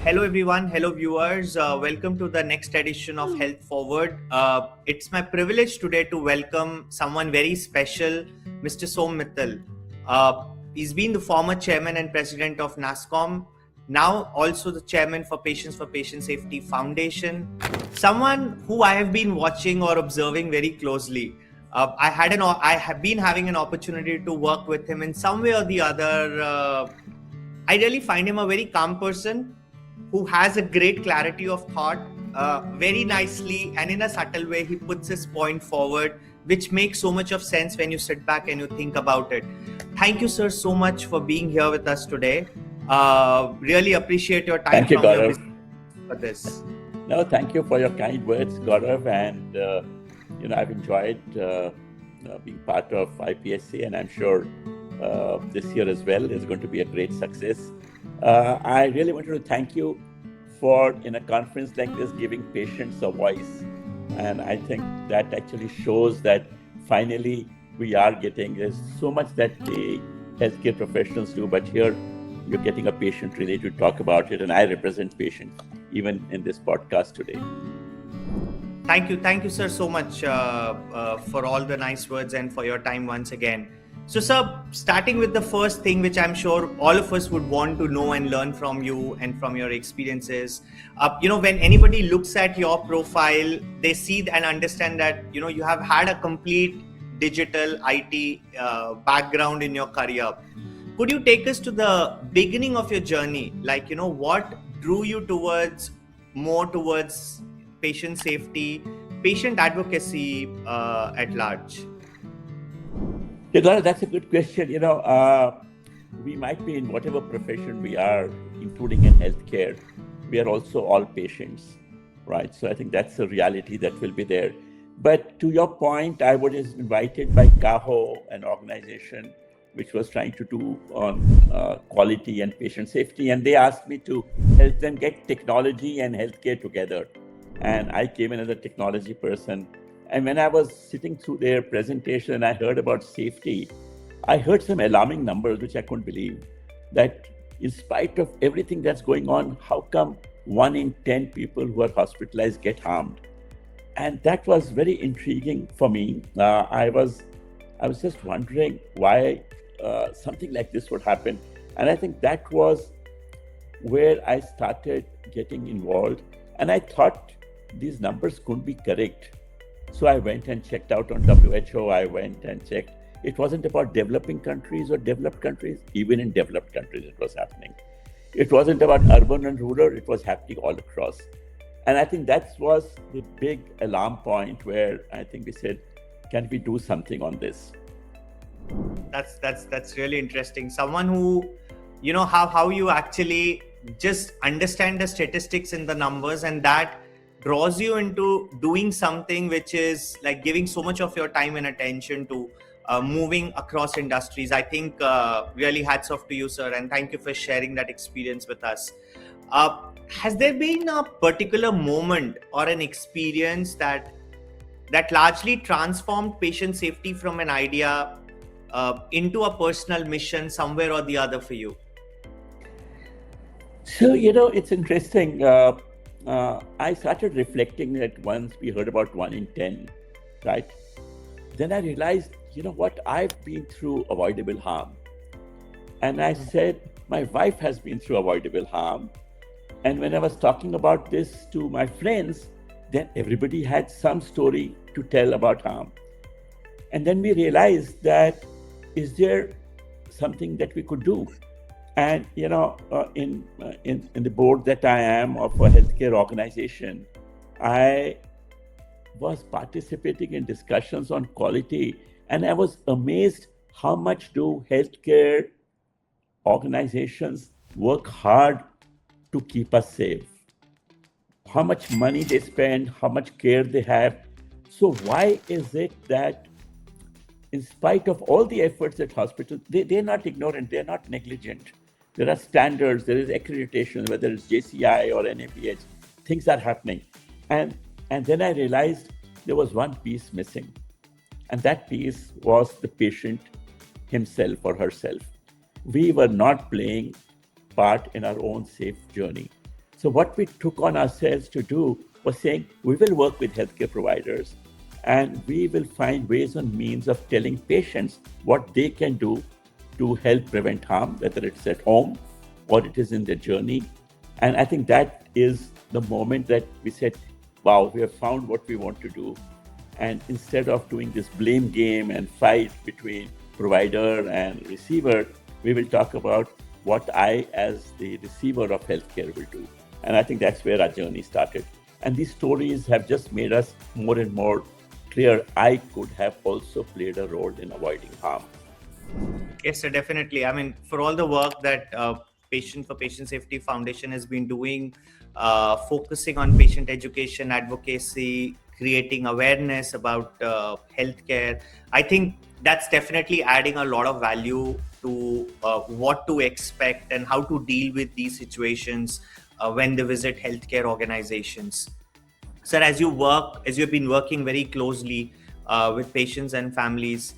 Hello everyone, hello viewers. Welcome to the next edition of Health Forward. It's my privilege today to welcome someone very special, Mr. Mittal. He's been the former chairman and president of NASCOM, now also the chairman for Patients for Patient Safety Foundation. Someone who I have been watching or observing very closely. I have been having an opportunity to work with him in some way or the other. I really find him a very calm person who has a great clarity of thought. Very nicely and in a subtle way, he puts his point forward, which makes so much of sense when you sit back and you think about it. Thank you, sir, so much for being here with us today. Really appreciate your time. Thank you, Gaurav. For this. No, thank you for your kind words, Gaurav. And I've enjoyed being part of IPSC, and I'm sure this year as well is going to be a great success. I really wanted to thank you for, in a conference like this, giving patients a voice. And I think that actually shows that finally we are getting, there's so much that the healthcare professionals do, but here you're getting a patient really to talk about it. And I represent patients even in this podcast today. Thank you, sir, so much for all the nice words and for your time once again. So, sir, starting with the first thing, which I'm sure all of us would want to know and learn from you and from your experiences, when anybody looks at your profile, they see and understand that, you have had a complete digital IT background in your career. Could you take us to the beginning of your journey? Like, what drew you more towards patient safety, patient advocacy at large? Yeah, that's a good question. We might be in whatever profession we are, including in healthcare, we are also all patients, right? So I think that's a reality that will be there. But to your point, I was invited by CAHO, an organization which was trying to do on quality and patient safety. And they asked me to help them get technology and healthcare together. And I came in as a technology person. And when I was sitting through their presentation and I heard about safety, I heard some alarming numbers, which I couldn't believe. That in spite of everything that's going on, how come 1 in 10 people who are hospitalized get harmed? And that was very intriguing for me. I was just wondering why something like this would happen. And I think that was where I started getting involved. And I thought these numbers couldn't be correct. So I went and checked out on WHO. I went and checked. It wasn't about developing countries or developed countries. Even in developed countries, it was happening. It wasn't about urban and rural. It was happening all across. And I think that was the big alarm point where I think we said, can we do something on this? That's really interesting. Someone who, how you actually just understand the statistics and the numbers, and that draws you into doing something which is like giving so much of your time and attention to moving across industries. I think really hats off to you, sir, and thank you for sharing that experience with us. Has there been a particular moment or an experience that largely transformed patient safety from an idea into a personal mission somewhere or the other for you? So, it's interesting. I started reflecting that once we heard about 1 in 10, right? Then I realized, what, I've been through avoidable harm. And I said, my wife has been through avoidable harm. And when I was talking about this to my friends, then everybody had some story to tell about harm. And then we realized that, is there something that we could do? And, in the board that I am of a healthcare organization, I was participating in discussions on quality. And I was amazed how much do healthcare organizations work hard to keep us safe. How much money they spend, how much care they have. So why is it that in spite of all the efforts at hospitals, they're not ignorant, they're not negligent. There are standards, there is accreditation, whether it's JCI or NABH, things are happening. And then I realized there was one piece missing. And that piece was the patient himself or herself. We were not playing part in our own safe journey. So what we took on ourselves to do was saying, we will work with healthcare providers and we will find ways and means of telling patients what they can do to help prevent harm, whether it's at home or it is in their journey. And I think that is the moment that we said, wow, we have found what we want to do. And instead of doing this blame game and fight between provider and receiver, we will talk about what I, as the receiver of healthcare, will do. And I think that's where our journey started. And these stories have just made us more and more clear I could have also played a role in avoiding harm. Yes, sir, definitely. I mean, for all the work that Patient for Patient Safety Foundation has been doing, focusing on patient education, advocacy, creating awareness about healthcare, I think that's definitely adding a lot of value to what to expect and how to deal with these situations when they visit healthcare organizations. Sir, as you've been working very closely with patients and families,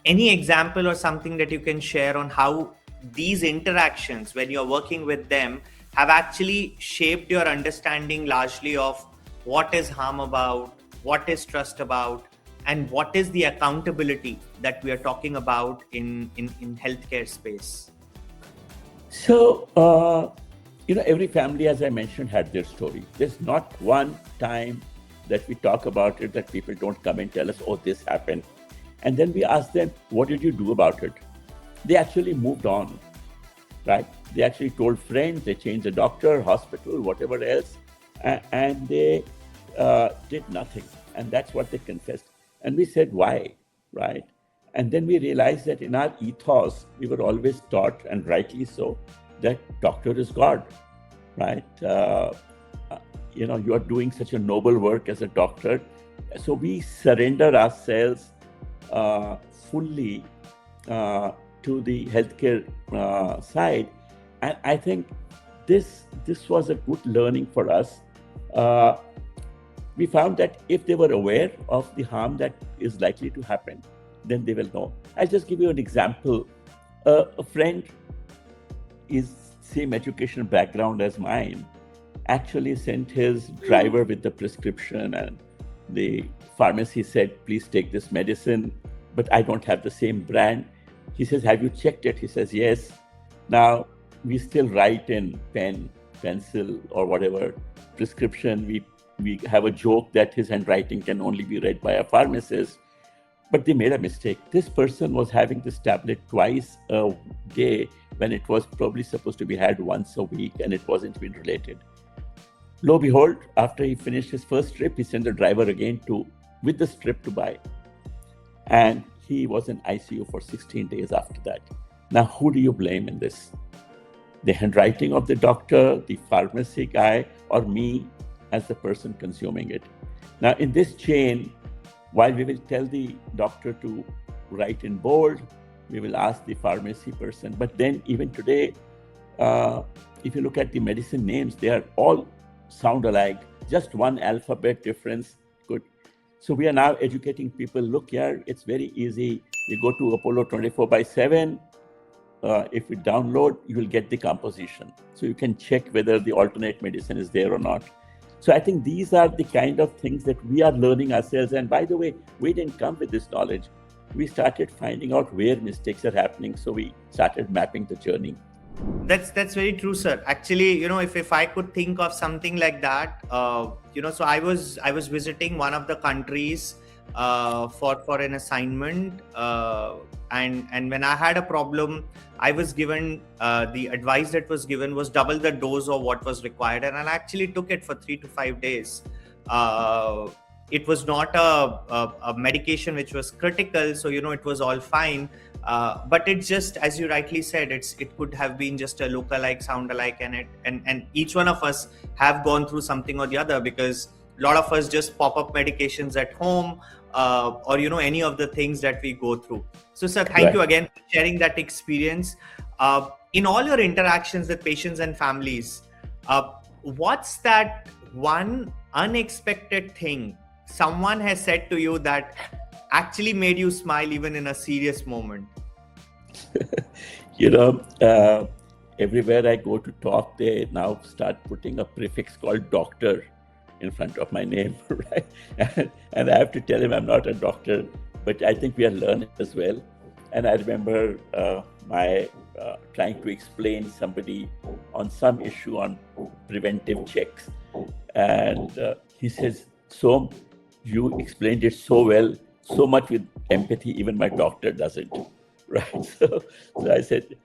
any example or something that you can share on how these interactions, when you're working with them, have actually shaped your understanding largely of what is harm about, what is trust about, and what is the accountability that we are talking about in healthcare space? So, every family, as I mentioned, had their story. There's not one time that we talk about it that people don't come and tell us, oh, this happened. And then we ask them, what did you do about it? They actually moved on, right? They actually told friends, they changed the doctor, hospital, whatever else, and they did nothing. And that's what they confessed. And we said, why, right? And then we realized that in our ethos, we were always taught, and rightly so, that doctor is God, right? You are doing such a noble work as a doctor. So we surrender ourselves fully to the healthcare side. And I think this was a good learning for us. We found that if they were aware of the harm that is likely to happen, then they will know. I'll just give you an example. A friend is same education background as mine, actually sent his driver with the prescription, and the pharmacy said, please take this medicine, but I don't have the same brand. He says, have you checked it? He says, yes. Now, we still write in pen, pencil, or whatever prescription. We have a joke that his handwriting can only be read by a pharmacist. But they made a mistake. This person was having this tablet twice a day when it was probably supposed to be had once a week, and it wasn't been related. Lo and behold, after he finished his first strip, he sent the driver again with the strip to buy. And he was in ICU for 16 days after that. Now, who do you blame in this? The handwriting of the doctor, the pharmacy guy, or me as the person consuming it? Now, in this chain, while we will tell the doctor to write in bold, we will ask the pharmacy person. But then even today, if you look at the medicine names, they are all sound alike, just one alphabet difference. Good. So we are now educating people, look here, it's very easy. You go to Apollo 24/7. If you download, you will get the composition. So you can check whether the alternate medicine is there or not. So I think these are the kind of things that we are learning ourselves. And by the way, we didn't come with this knowledge. We started finding out where mistakes are happening. So we started mapping the journey. That's very true, sir. Actually, if I could think of something like that, so I was visiting one of the countries for an assignment, and when I had a problem, I was given the advice that was given was double the dose of what was required, and I actually took it for 3 to 5 days. It was not a medication which was critical, so it was all fine. But it just, as you rightly said, it could have been just a look-alike, sound-alike, and each one of us have gone through something or the other, because a lot of us just pop up medications at home, or any of the things that we go through. So, sir, thank you again for sharing that experience. In all your interactions with patients and families, what's that one unexpected thing someone has said to you that actually made you smile even in a serious moment? everywhere I go to talk, they now start putting a prefix called doctor in front of my name, right? And I have to tell him I'm not a doctor, but I think we are learning as well. And I remember my trying to explain somebody on some issue on preventive checks, and he says, "So you explained it so well, so much with empathy. Even my doctor doesn't." Right? So I said,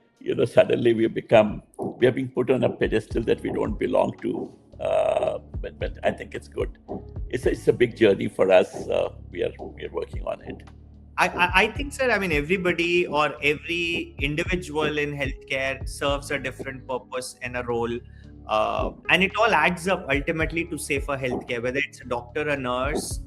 suddenly we are being put on a pedestal that we don't belong to. But I think it's good. It's a big journey for us. We are working on it. I think, sir, I mean, everybody or every individual in healthcare serves a different purpose and a role. And it all adds up ultimately to safer healthcare, whether it's a doctor, a nurse,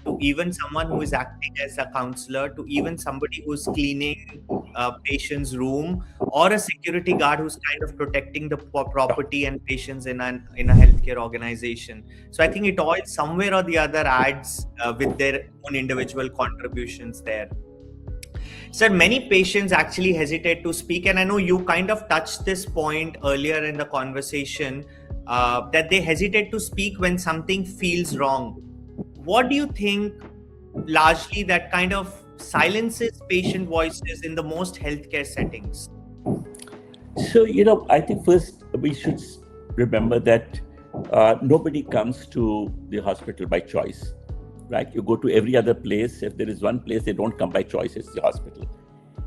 to even someone who is acting as a counselor, to even somebody who's cleaning a patient's room, or a security guard who's kind of protecting the property and patients in a healthcare organization. So I think it all somewhere or the other adds with their own individual contributions there. Sir, many patients actually hesitate to speak, and I know you kind of touched this point earlier in the conversation, that they hesitate to speak when something feels wrong. What do you think largely that kind of silences patient voices in the most healthcare settings? So, I think first we should remember that nobody comes to the hospital by choice, right? You go to every other place. If there is one place they don't come by choice, it's the hospital.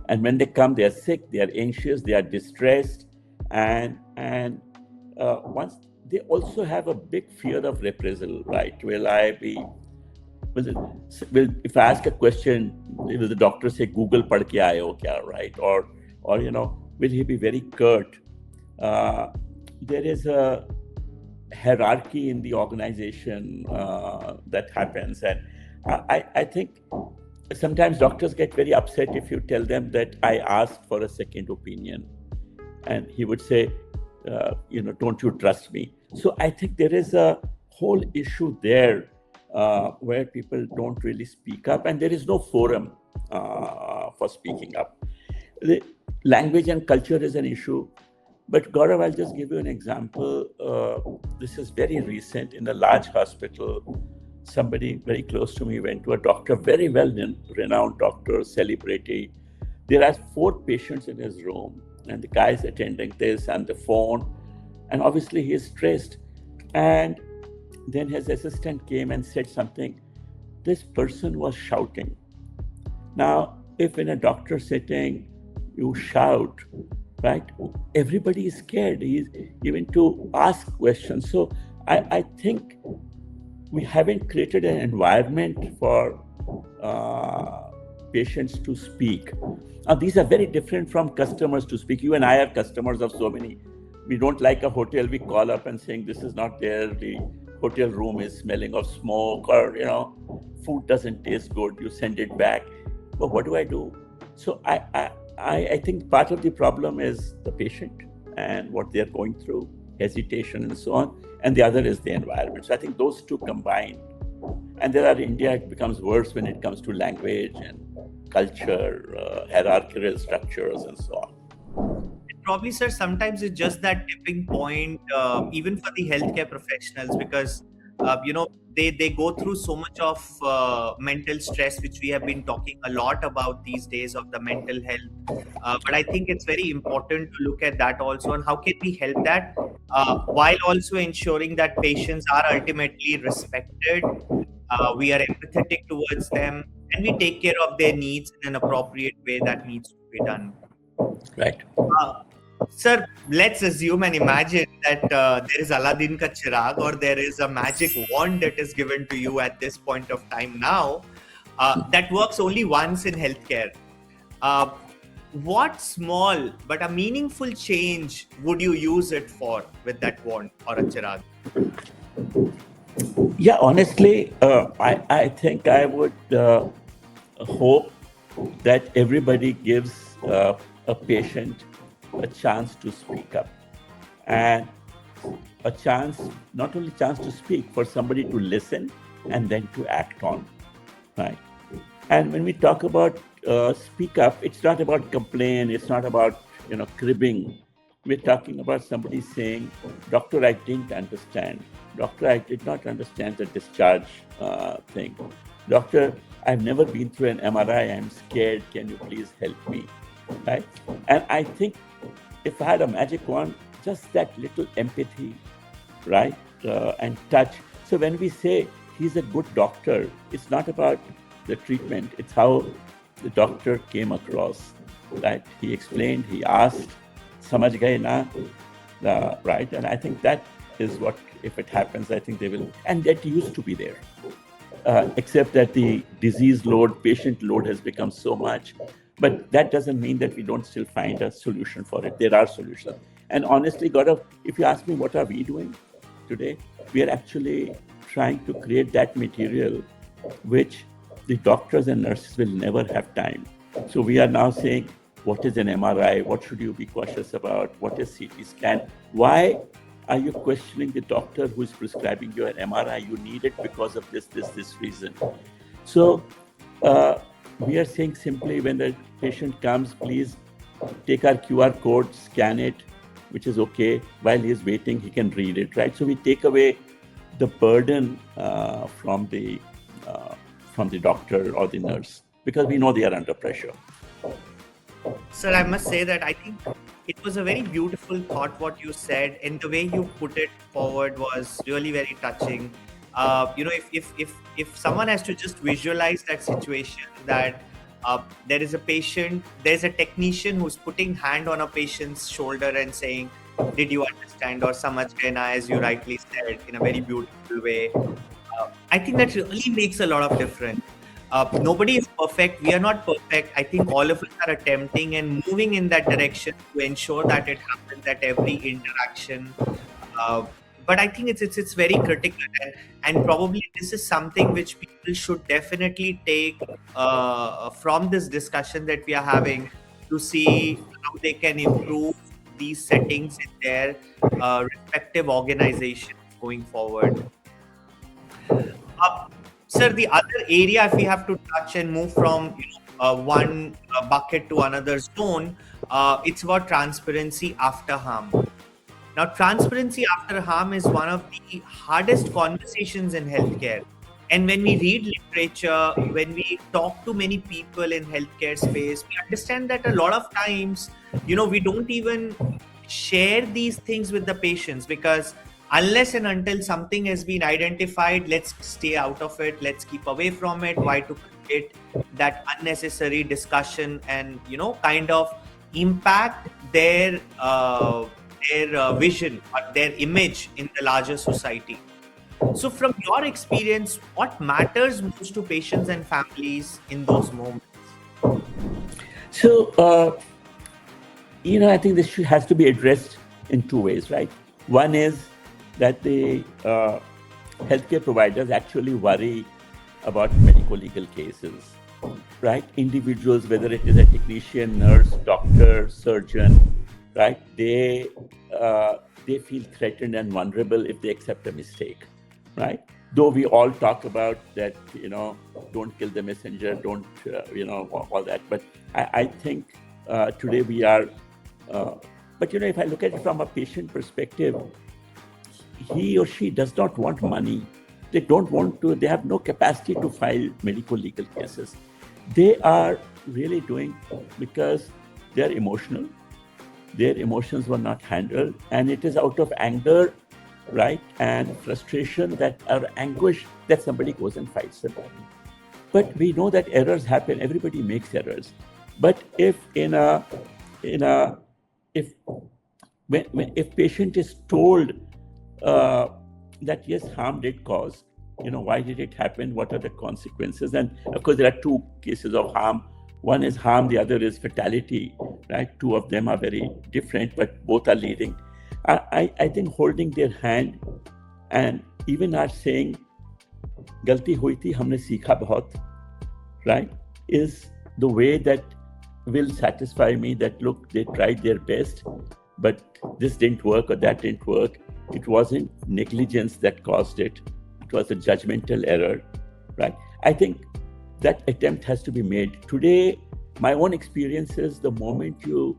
And when they come, they are sick, they are anxious, they are distressed, and once they also have a big fear of reprisal, right? If I ask a question, will the doctor say Google पढ़ के आए हो क्या, right? Or will he be very curt? There is a hierarchy in the organization that happens, and I think sometimes doctors get very upset if you tell them that I asked for a second opinion, and he would say, don't you trust me? So I think there is a whole issue there where people don't really speak up, and there is no forum for speaking up. The language and culture is an issue. But Gaurav, I'll just give you an example. This is very recent. In a large hospital, somebody very close to me went to a doctor, very well renowned doctor, celebrity. There are 4 patients in his room, and the guy is attending this on the phone, and obviously he is stressed. And then his assistant came and said something. This person was shouting. Now, if in a doctor setting you shout, right, everybody is scared even to ask questions. So I think we haven't created an environment for patients to speak. Now, these are very different from customers to speak. You and I are customers of so many. We don't like a hotel, we call up and saying this is not there, the hotel room is smelling of smoke, or food doesn't taste good, you send it back. But what do I do? So I think part of the problem is the patient and what they're going through, hesitation and so on, and the other is the environment. So I think those two combined. And there are India, it becomes worse when it comes to language and culture, hierarchical structures and so on. Probably, sir, sometimes it's just that tipping point, even for the healthcare professionals, because they go through so much of mental stress, which we have been talking a lot about these days, of the mental health. But I think it's very important to look at that also, and how can we help that while also ensuring that patients are ultimately respected, we are empathetic towards them, and we take care of their needs in an appropriate way that needs to be done. Right. Sir, let's assume and imagine that there is Aladdin ka chirag, or there is a magic wand that is given to you at this point of time now, that works only once in healthcare. What small but a meaningful change would you use it for with that wand or a chirag? Yeah, honestly, I think I would hope that everybody gives a patient a chance to speak up, and a chance, not only chance to speak, for somebody to listen and then to act on, right? And when we talk about speak up, it's not about complain, it's not about cribbing. we're talking about somebody saying, doctor, I didn't understand. Doctor, I did not understand the discharge thing. Doctor, I've never been through an MRI. I'm scared. Can you please help me? Right? And I think if I had a magic wand, just that little empathy, right? And touch. So when we say he's a good doctor, it's not about the treatment. It's how the doctor came across, right? He explained, he asked, samajh gaye na, right? And I think that is what, if it happens, I think they will, and that used to be there. Except that the disease load, patient load has become so much. But that doesn't mean that we don't still find a solution for it. There are solutions. And honestly, Gaurav, if you ask me what are we doing today, we are actually trying to create that material which the doctors and nurses will never have time. So we are now saying, what is an MRI? What should you be cautious about? What is CT scan? Why are you questioning the doctor who is prescribing you an MRI? You need it because of this reason. So we are saying simply, when the patient comes, please take our QR code, scan it, which is okay. While he is waiting, he can read it, right? So we take away the burden from the doctor or the nurse, because we know they are under pressure. Sir, I must say that I think it was a very beautiful thought what you said, and the way you put it forward was really very touching. If someone has to just visualize that situation, that there is a patient, there's a technician who's putting hand on a patient's shoulder and saying, "Did you understand?" or "Samajh gaye na," as you rightly said, in a very beautiful way. I think that really makes a lot of difference. Nobody is perfect. We are not perfect. I think all of us are attempting and moving in that direction to ensure that it happens at every interaction. But I think it's very critical, and probably this is something which people should definitely take from this discussion that we are having, to see how they can improve these settings in their respective organizations going forward. Sir, the other area, if we have to touch and move from one bucket to another zone, it's about transparency after harm. Now, transparency after harm is one of the hardest conversations in healthcare. And when we read literature, when we talk to many people in healthcare space, we understand that a lot of times, we don't even share these things with the patients, because unless and until something has been identified, let's stay out of it, let's keep away from it. Why to create that unnecessary discussion and kind of impact their vision or their image in the larger society? So from your experience, what matters most to patients and families in those moments? So I think this has to be addressed in two ways, right? One is that the healthcare providers actually worry about medical legal cases, right? Individuals, whether it is a technician, nurse, doctor, surgeon, right? They feel threatened and vulnerable if they accept a mistake, right? Though we all talk about that, don't kill the messenger, don't, all that. But I think today we are, but if I look at it from a patient perspective, he or she does not want money. They don't want to, they have no capacity to file medical legal cases. They are really doing because they're emotional. Their emotions were not handled, and it is out of anger, right, and frustration, that or anguish, that somebody goes and fights them. But we know that errors happen. Everybody makes errors. But if if patient is told that yes, harm did cause, why did it happen? What are the consequences? And of course, there are two cases of harm. One is harm, the other is fatality, right? Two of them are very different, but both are leading. I think holding their hand and even are saying, "Galti hui thi, humne seekha bahut," right, is the way that will satisfy me that, look, they tried their best, but this didn't work or that didn't work. It wasn't negligence that caused it. It was a judgmental error, right? I think that attempt has to be made. Today, my own experience is the moment you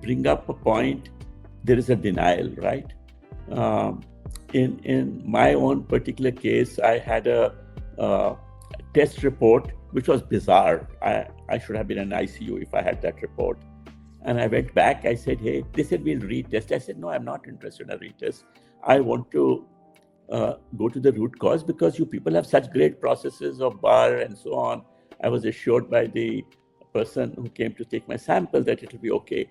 bring up a point there is a denial, right? In my own particular case, I had a test report which was bizarre. I should have been in ICU if I had that report. And I went back. I said, "Hey," they said, "we'll retest." I said, "No, I'm not interested in a retest. I want to go to the root cause because you people have such great processes of bar and so on." I was assured by the person who came to take my sample that it will be okay.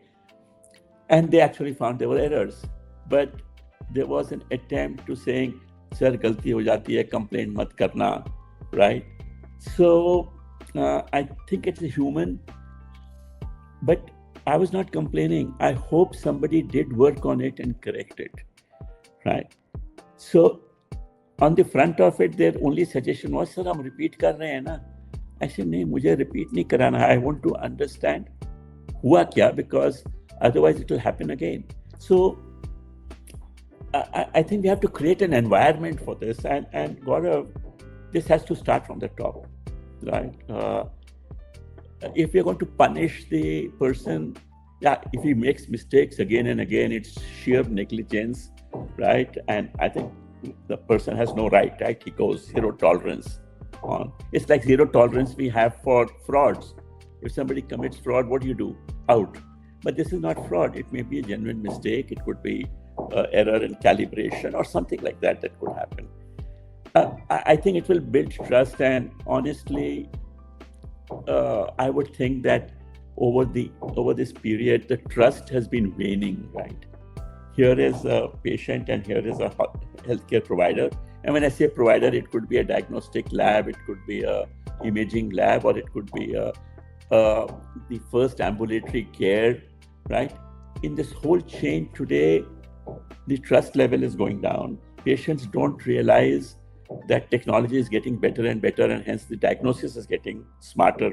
And they actually found there were errors. But there was an attempt to saying, "Sir, galti ho jati hai, complaint mat karna," right? So I think it's a human, but I was not complaining. I hope somebody did work on it and correct it, right? So on the front of it, their only suggestion was, "Sir, हम repeat कर रहे हैं ना?" I said, "नहीं, मुझे repeat नहीं कराना. I want to understand हुआ क्या, because otherwise it will happen again." So I think we have to create an environment for this, and Gaurav, this has to start from the top, right? If we're going to punish the person, if he makes mistakes again and again, it's sheer negligence, right? And I think the person has no right? He goes zero tolerance on. It's like zero tolerance we have for frauds. If somebody commits fraud, what do? Out. But this is not fraud. It may be a genuine mistake. It could be error in calibration or something like that could happen. I think it will build trust, and honestly, I would think that over this period, the trust has been waning, right? Here is a patient and here is a healthcare provider. And when I say provider, it could be a diagnostic lab, it could be a imaging lab, or it could be the first ambulatory care, right? In this whole chain today, the trust level is going down. Patients don't realize that technology is getting better and better, and hence the diagnosis is getting smarter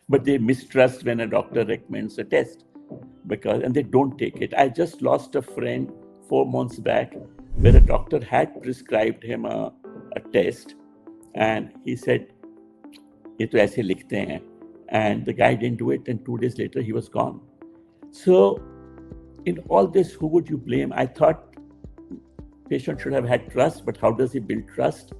but they mistrust when a doctor recommends a test, and they don't take it. I just lost a friend 4 months back where a doctor had prescribed him a test, and he said, "Ye to aise likhte hain," and the guy didn't do it, and 2 days later he was gone. So in all this, who would you blame? I thought patient should have had trust, but how does he build trust?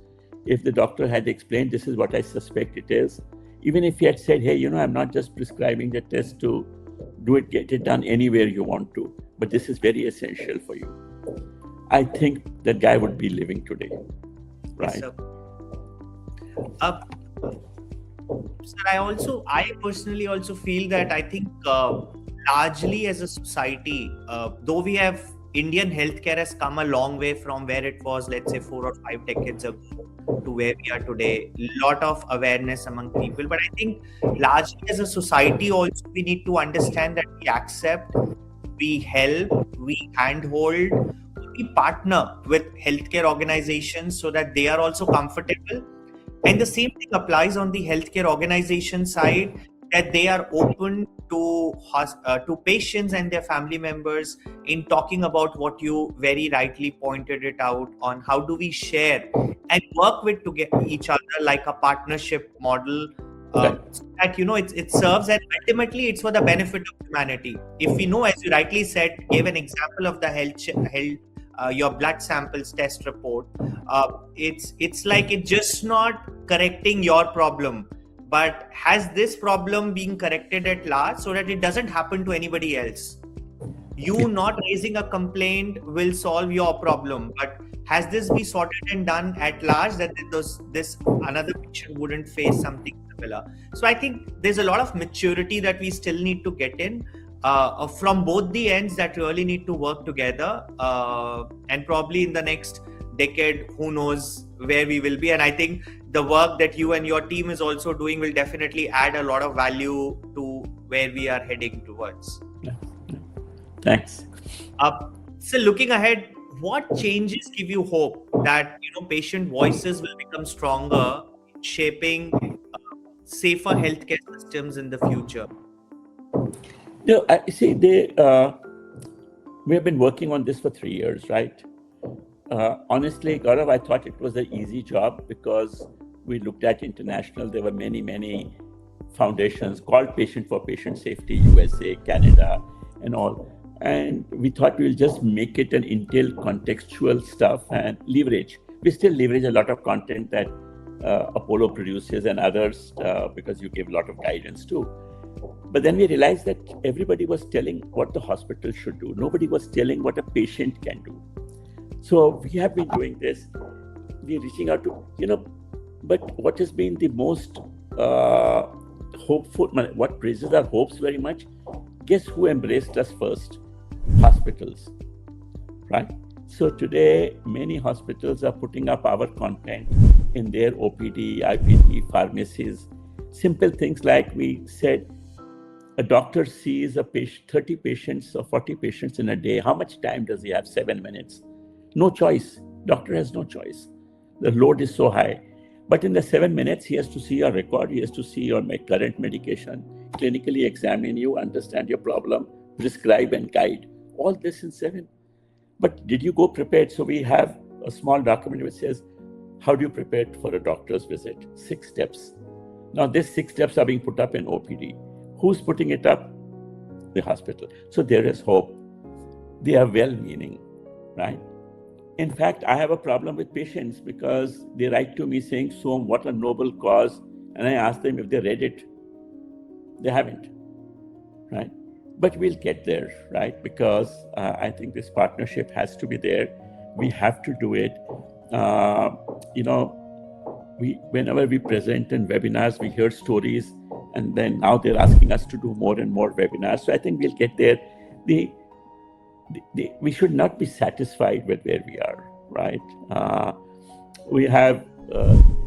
If the doctor had explained, "This is what I suspect it is," even if he had said, "Hey, I'm not just prescribing the test to do it, get it done anywhere you want to, but this is very essential for you," I think that guy would be living today, right? Yes, sir. I personally also feel that I think largely as a society, though we have Indian healthcare has come a long way from where it was, let's say 4 or 5 decades ago to where we are today. A lot of awareness among people, but I think largely as a society also we need to understand that we accept, we help, we handhold, we partner with healthcare organizations so that they are also comfortable. And the same thing applies on the healthcare organization side, that they are open to patients and their family members in talking about what you very rightly pointed it out on how do we share and work with each other like a partnership model, so that it serves, and ultimately it's for the benefit of humanity. If we know, as you rightly said, gave an example of the health your blood samples test report, it's like it's just not correcting your problem, but has this problem been corrected at large so that it doesn't happen to anybody else? You not raising a complaint will solve your problem, but has this been sorted and done at large that this another patient wouldn't face something similar? So I think there's a lot of maturity that we still need to get in from both the ends that really need to work together, and probably in the next decade, who knows where we will be. And I think the work that you and your team is also doing will definitely add a lot of value to where we are heading towards. Thanks. So looking ahead, what changes give you hope that patient voices will become stronger, shaping safer healthcare systems in the future? I see we have been working on this for 3 years, right? Honestly, Gaurav, I thought it was an easy job because we looked at international. There were many foundations called Patient for Patient Safety, USA, Canada, and all. And we thought we'll just make it an Intel contextual stuff and leverage. We still leverage a lot of content that Apollo produces and others because you give a lot of guidance too. But then we realized that everybody was telling what the hospital should do. Nobody was telling what a patient can do. So we have been doing this. We're reaching out to, but what has been the most hopeful, what raises our hopes very much, guess who embraced us first? Hospitals, right? So today, many hospitals are putting up our content in their OPD, IPD, pharmacies. Simple things like we said, a doctor sees a patient, 30 patients or 40 patients in a day. How much time does he have? 7 minutes. No choice. Doctor has no choice. The load is so high. But in the 7 minutes, he has to see your record. He has to see your current medication, clinically examine you, understand your problem, prescribe and guide. All this in 7. But did you go prepared? So we have a small document which says, how do you prepare for a doctor's visit? 6 steps. Now, these 6 steps are being put up in OPD. Who's putting it up? The hospital. So there is hope. They are well-meaning, right? In fact, I have a problem with patients because they write to me saying, Som, what a noble cause. And I ask them if they read it. They haven't, right? But we'll get there, right? Because I think this partnership has to be there. We have to do it. Whenever we present in webinars, we hear stories, and then now they're asking us to do more and more webinars. So I think we'll get there. We should not be satisfied with where we are, right? We have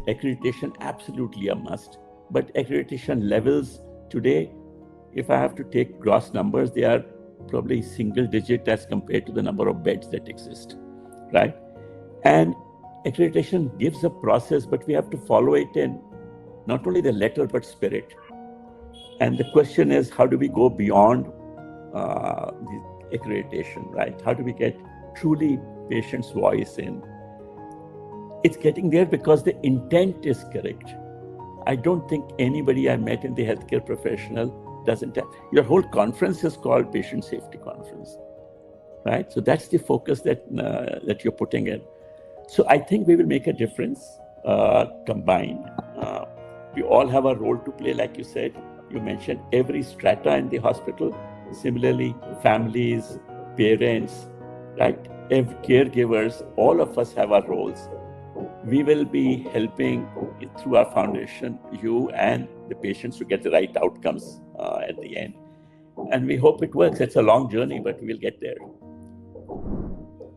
accreditation, absolutely a must. But accreditation levels today, if I have to take gross numbers, they are probably single digit as compared to the number of beds that exist, right? And accreditation gives a process, but we have to follow it in not only the letter, but spirit. And the question is, how do we go beyond the accreditation, right? How do we get truly patient's voice in? It's getting there because the intent is correct. I don't think anybody I met in the healthcare professional doesn't have. Your whole conference is called Patient Safety Conference, right? So that's the focus that you're putting in. So I think we will make a difference combined. We all have a role to play, like you said. You mentioned every strata in the hospital. Similarly, families, parents, right? Caregivers, all of us have our roles. We will be helping through our foundation, you and the patients to get the right outcomes at the end. And we hope it works. It's a long journey, but we will get there.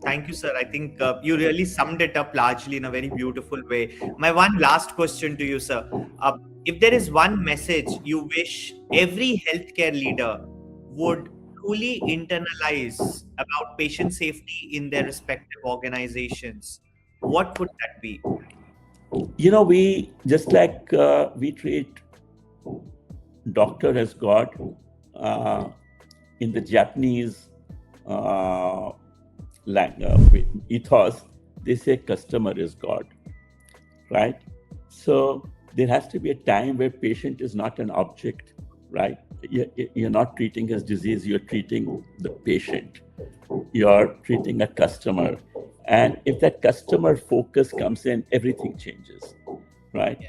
Thank you, sir. I think you really summed it up largely in a very beautiful way. My one last question to you, sir. If there is one message you wish every healthcare leader would truly internalize about patient safety in their respective organizations, what would that be? We just like we treat doctor as God, in the Japanese ethos, they say customer is God, right? So there has to be a time where patient is not an object, right? You're not treating his disease, you're treating the patient. You're treating a customer. And if that customer focus comes in, everything changes, right?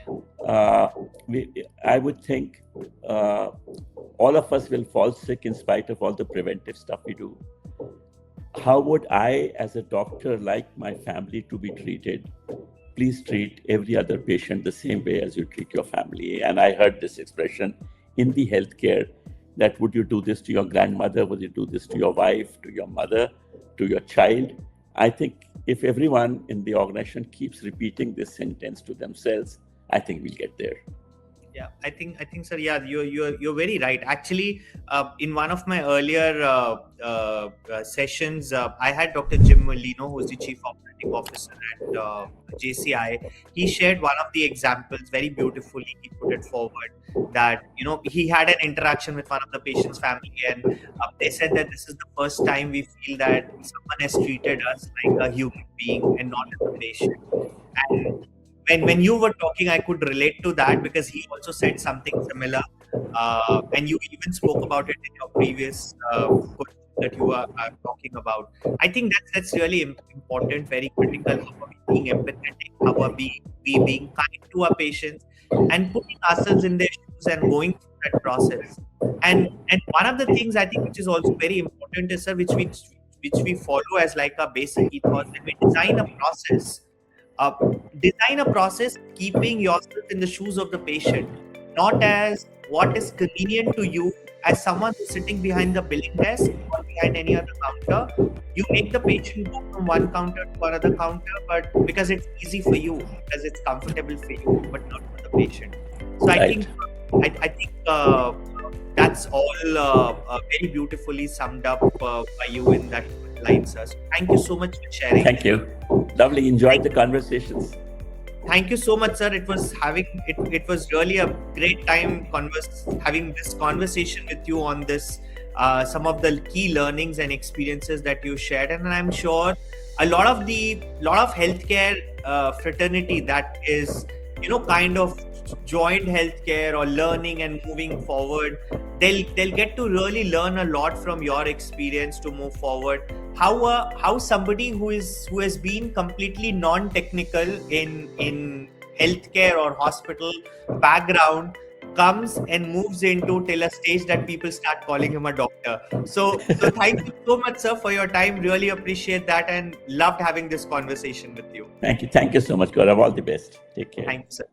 I would think all of us will fall sick in spite of all the preventive stuff we do. How would I, as a doctor, like my family to be treated? Please treat every other patient the same way as you treat your family. And I heard this expression in the healthcare that would you do this to your grandmother? Would you do this to your wife, to your mother, to your child? I think if everyone in the organization keeps repeating this sentence to themselves, I think we'll get there. Yeah, I think, sir. Yeah, you're very right. Actually, in one of my earlier sessions, I had Dr. Jim Molino, who's the Chief Operating Officer at JCI. He shared one of the examples very beautifully. He put it forward that he had an interaction with one of the patient's family, and they said that this is the first time we feel that someone has treated us like a human being and not as a patient. And when you were talking, I could relate to that because he also said something similar, and you even spoke about it in your previous question that you are talking about. I think that's really important, very critical. How are we being empathetic? How are we being kind to our patients and putting ourselves in their shoes and going through that process? And one of the things I think which is also very important is, sir, which we follow as like a basic ethos, that we uh, design a process keeping yourself in the shoes of the patient, not as what is convenient to you as someone who's sitting behind the billing desk or behind any other counter. You make the patient go from one counter to another counter, but because it's easy for you, because it's comfortable for you, but not for the patient. So I Right. think that's all very beautifully summed up by you in that line, sir. So thank you so much for sharing. Thank you. Lovely. Enjoyed the conversations. Thank you so much, sir. It was really a great time having this conversation with you on this, some of the key learnings and experiences that you shared, and I'm sure a lot of healthcare fraternity that is, kind of joined healthcare or learning and moving forward, they'll get to really learn a lot from your experience to move forward. How somebody who has been completely non-technical in healthcare or hospital background comes and moves into till a stage that people start calling him a doctor. So thank you so much, sir, for your time. Really appreciate that and loved having this conversation with you. Thank you. Thank you so much, Gaurav. All the best. Take care. Thank you, sir.